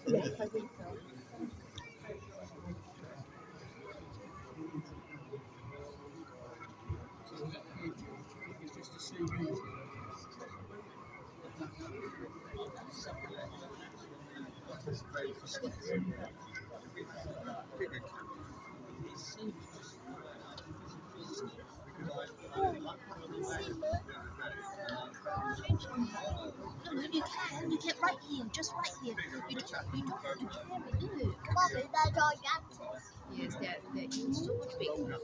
Yes, I think so. No, you can. You get right here, just right here. You don't have to carry. Look. Mommy, they're gigantic. Yes, they're so much bigger.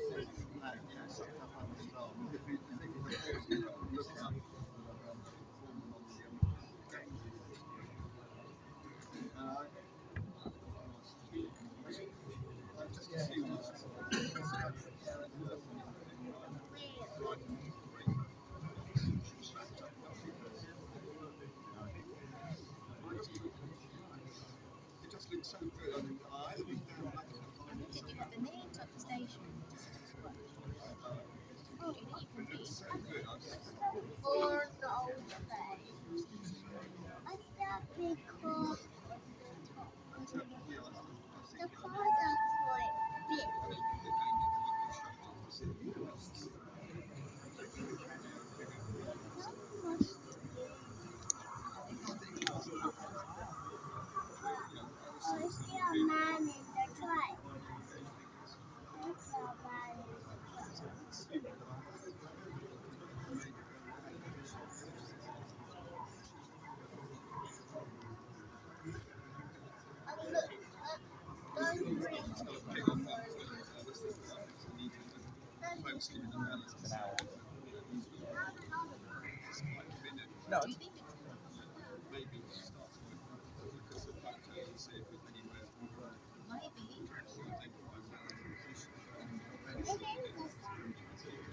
Did you have the names of the stations? Oh, you can read. Or the old face. What's that big car? The cars are quite big. I see a man in the truck. What's a man in the truck? No, Do you think maybe? Do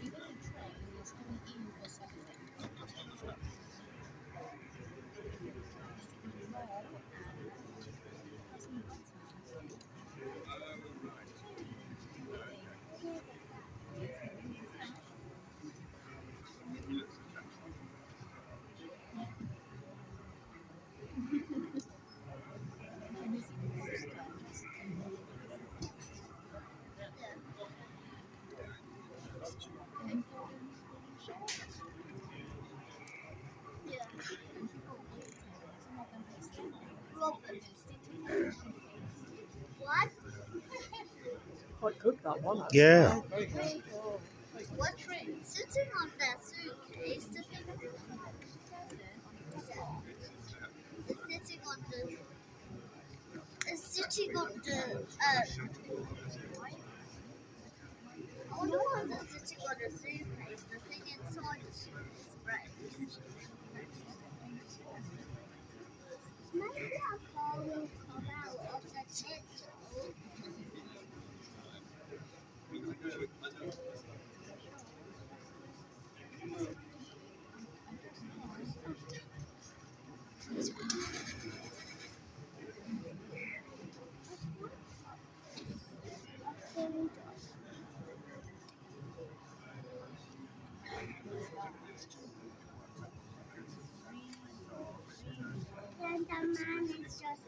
you think the train is coming in for something? what? Quite good, that one. Actually. Yeah. Very good. What train? Sitting on that suitcase, sitting on the I wonder why they're sitting on the suitcase. The thing inside the suitcase breaks. Maybe a car will come out of the tittle. And the man is just